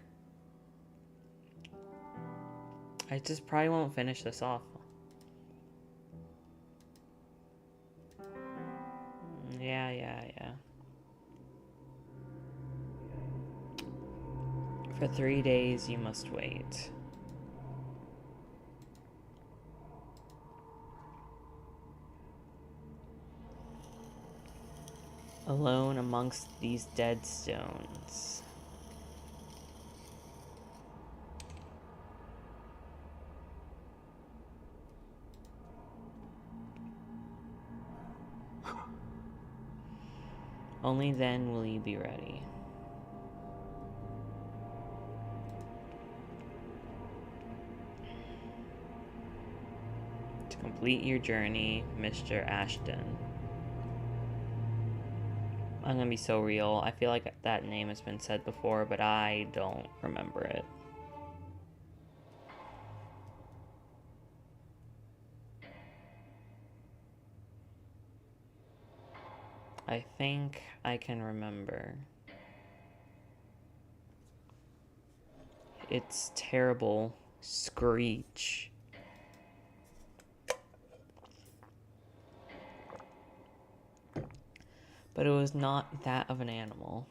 I just probably won't finish this off. Yeah. For 3 days, you must wait. Alone amongst these dead stones. Only then will you be ready. Complete your journey, Mr. Ashton. I'm gonna be so real. I feel like that name has been said before, but I don't remember it. I think I can remember. It's terrible. Screech. But it was not that of an animal.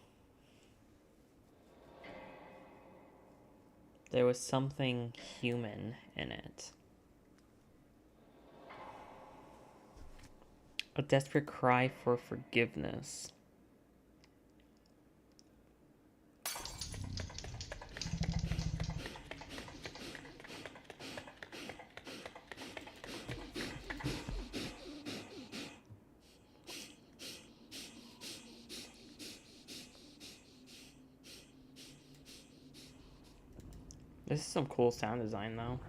There was something human in it. A desperate cry for forgiveness. This is some cool sound design, though.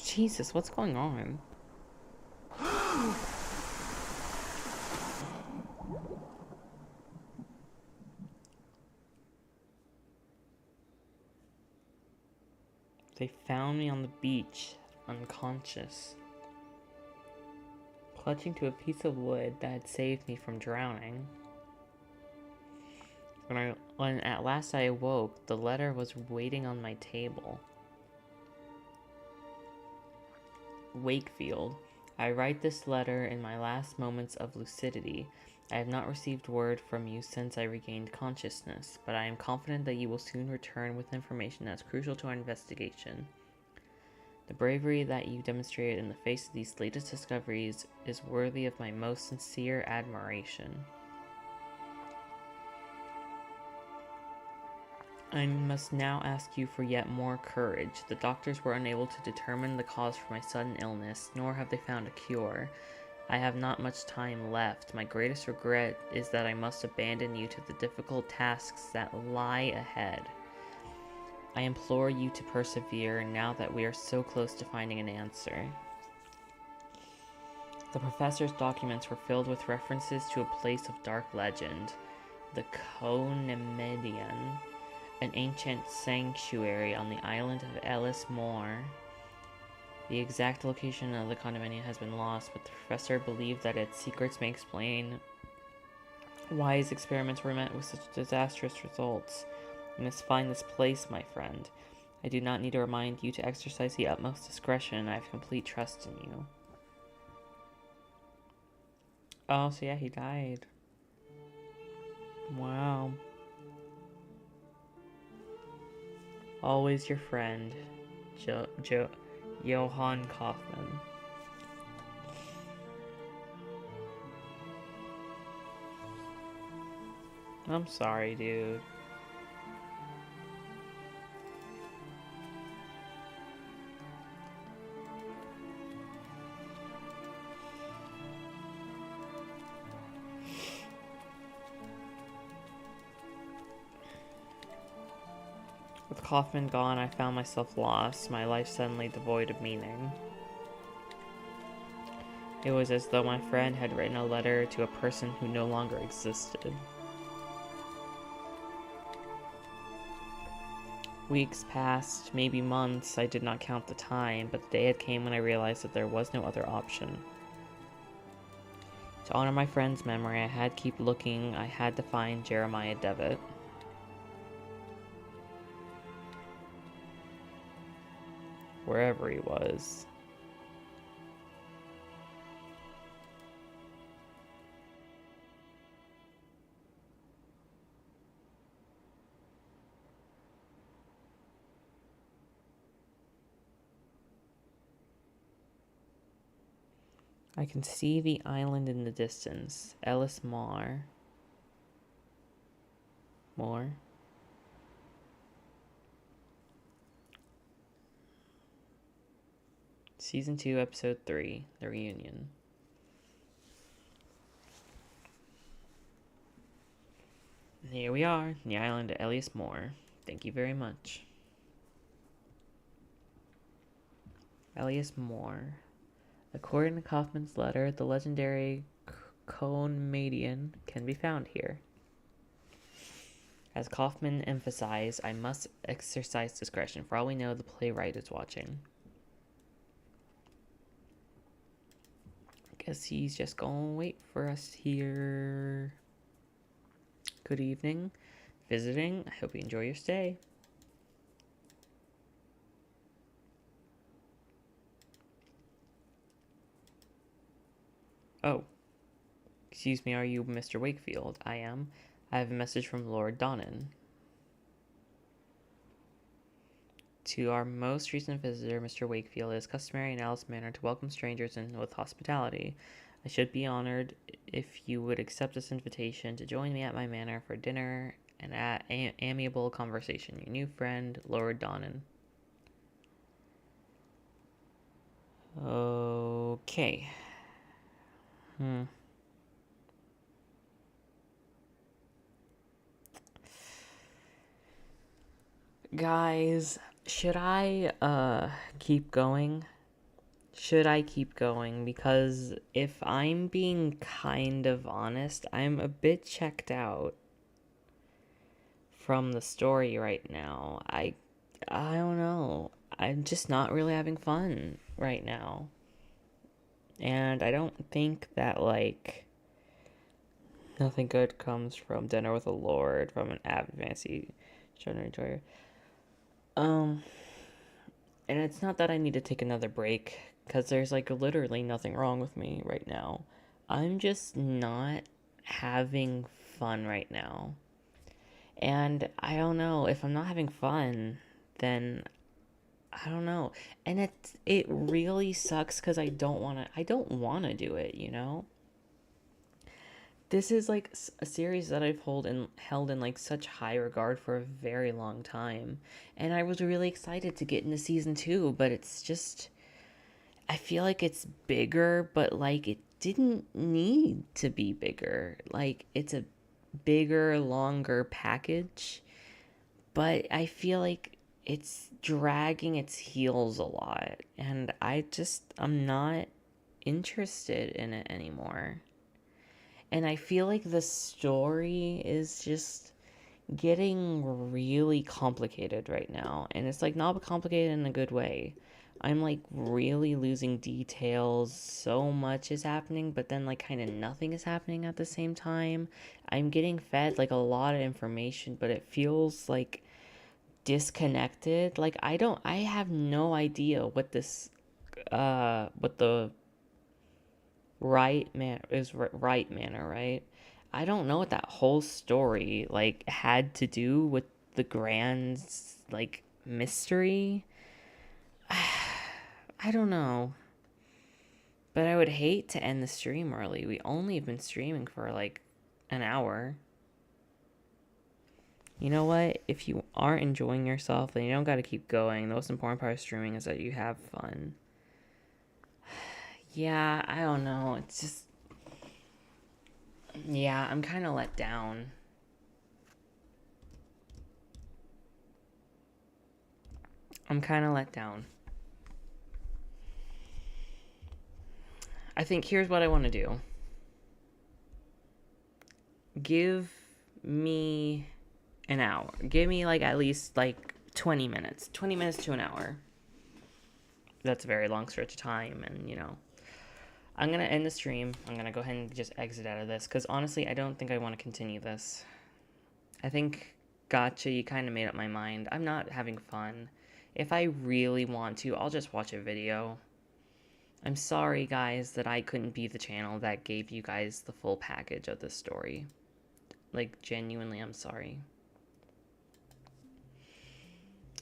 Jesus, what's going on? They found me on the beach, unconscious, clutching to a piece of wood that had saved me from drowning. When at last I awoke, the letter was waiting on my table. Wakefield. I write this letter in my last moments of lucidity. I have not received word from you since I regained consciousness, but I am confident that you will soon return with information that's crucial to our investigation. The bravery that you demonstrated in the face of these latest discoveries is worthy of my most sincere admiration. I must now ask you for yet more courage. The doctors were unable to determine the cause for my sudden illness, nor have they found a cure. I have not much time left. My greatest regret is that I must abandon you to the difficult tasks that lie ahead. I implore you to persevere now that we are so close to finding an answer. The professor's documents were filled with references to a place of dark legend, the Conemedian, an ancient sanctuary on the island of Ellis Moor. The exact location of the condominium has been lost, but the professor believed that its secrets may explain why his experiments were met with such disastrous results. You must find this place, my friend. I do not need to remind you to exercise the utmost discretion. I have complete trust in you. Oh, so yeah, he died. Wow. Always your friend, Johann Kaufman. I'm sorry, dude. With Kaufman gone, I found myself lost, my life suddenly devoid of meaning. It was as though my friend had written a letter to a person who no longer existed. Weeks passed, maybe months, I did not count the time, but the day had came when I realized that there was no other option. To honor my friend's memory, I had to keep looking. I had to find Jeremiah Devitt. Wherever he was. I can see the island in the distance. Ellis Moor. Season 2, Episode 3, The Reunion. Here we are, the island of Elias Moore. Thank you very much. Elias Moore. According to Kaufman's letter, the legendary Cone-Madian can be found here. As Kaufman emphasized, I must exercise discretion. For all we know, the playwright is watching. Guess he's just gonna wait for us here. Good evening. Visiting. I hope you enjoy your stay. Oh. Excuse me, are you Mr. Wakefield? I am. I have a message from Lord Donnan. To our most recent visitor, Mr. Wakefield, it is customary in Alice Manor to welcome strangers in with hospitality. I should be honored if you would accept this invitation to join me at my manor for dinner and amiable conversation. Your new friend, Lord Donnan. Okay. Guys, should I keep going? Should I keep going? Because if I'm being kind of honest, I'm a bit checked out from the story right now. I don't know. I'm just not really having fun right now. And I don't think that, like, nothing good comes from Dinner with a Lord from an avid fancy genre enjoyer. And it's not that I need to take another break, because there's, like, literally nothing wrong with me right now. I'm just not having fun right now. And I don't know, if I'm not having fun, then I don't know. And it really sucks because I don't want to do it, you know? This is like a series that I've held in like such high regard for a very long time. And I was really excited to get into season 2, but it's just I feel like it's bigger, but like it didn't need to be bigger. Like it's a bigger, longer package, but I feel like it's dragging its heels a lot, and I'm not interested in it anymore. And I feel like the story is just getting really complicated right now, and it's like not complicated in a good way. I'm like really losing details. So much is happening, but then like kind of nothing is happening at the same time. I'm getting fed like a lot of information, but it feels like disconnected. Like I have no idea what this what the right manner, right? I don't know what that whole story like had to do with the grand like mystery. I don't know. But I would hate to end the stream early. We only have been streaming for like an hour. You know what? If you aren't enjoying yourself, then you don't got to keep going. The most important part of streaming is that you have fun. Yeah, I don't know. It's just... Yeah, I'm kind of let down. I think here's what I want to do. Give me an hour. Give me like at least like 20 minutes. 20 minutes to an hour. That's a very long stretch of time, and you know. I'm going to end the stream. I'm going to go ahead and just exit out of this, because honestly, I don't think I want to continue this. I think, gotcha, you kind of made up my mind. I'm not having fun. If I really want to, I'll just watch a video. I'm sorry, guys, that I couldn't be the channel that gave you guys the full package of this story. Like, genuinely, I'm sorry.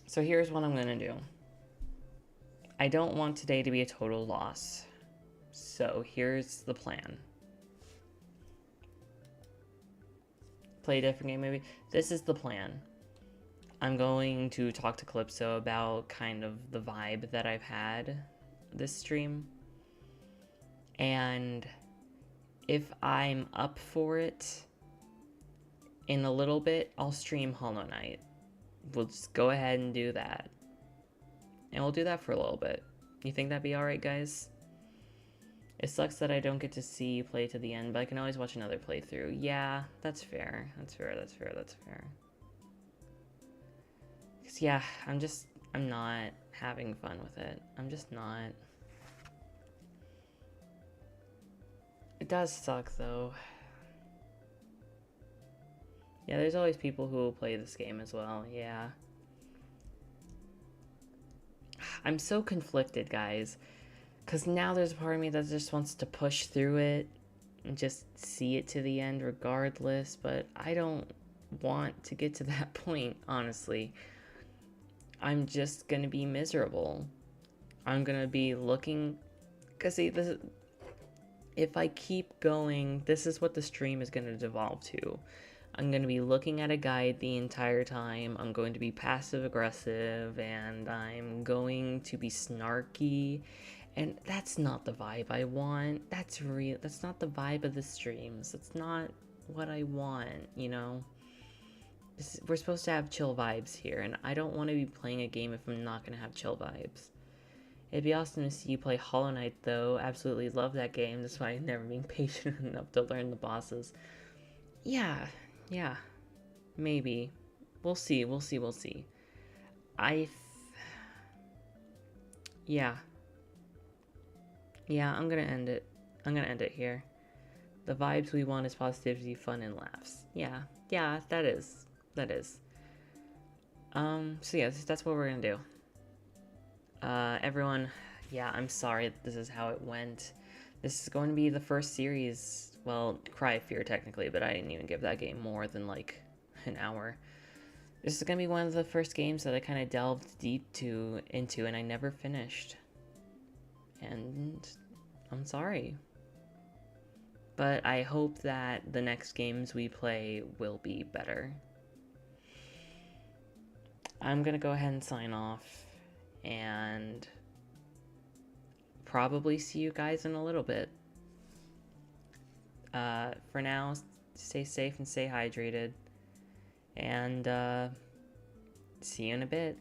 So here's what I'm going to do. I don't want today to be a total loss. So here's the plan. Play a different game maybe. This is the plan. I'm going to talk to Calypso about kind of the vibe that I've had this stream. And if I'm up for it in a little bit, I'll stream Hollow Knight. We'll just go ahead and do that. And we'll do that for a little bit. You think that'd be alright, guys? It sucks that I don't get to see you play to the end, but I can always watch another playthrough. Yeah, that's fair. That's fair, that's fair, that's fair. Because, yeah, I'm not having fun with it. I'm just not. It does suck, though. Yeah, there's always people who will play this game as well, yeah. I'm so conflicted, guys. Because now there's a part of me that just wants to push through it and just see it to the end regardless, but I don't want to get to that point, honestly. I'm just gonna be miserable. I'm gonna be looking... Because see, if I keep going, this is what the stream is gonna devolve to. I'm going to be looking at a guide the entire time, I'm going to be passive-aggressive, and I'm going to be snarky, and that's not the vibe I want. That's not the vibe of the streams. That's not what I want, you know? We're supposed to have chill vibes here, and I don't want to be playing a game if I'm not going to have chill vibes. It'd be awesome to see you play Hollow Knight, though. Absolutely love that game. That's why I've never been patient enough to learn the bosses. Yeah, maybe. We'll see. Yeah, I'm gonna end it. I'm gonna end it here. The vibes we want is positivity, fun, and laughs. Yeah, that is. So yeah, that's what we're gonna do. Everyone, yeah, I'm sorry that this is how it went. This is going to be the first series, well, Cry Fear technically, but I didn't even give that game more than like an hour. This is going to be one of the first games that I kind of delved deep into, and I never finished. And I'm sorry. But I hope that the next games we play will be better. I'm going to go ahead and sign off, and probably see you guys in a little bit. For now, stay safe and stay hydrated, and see you in a bit.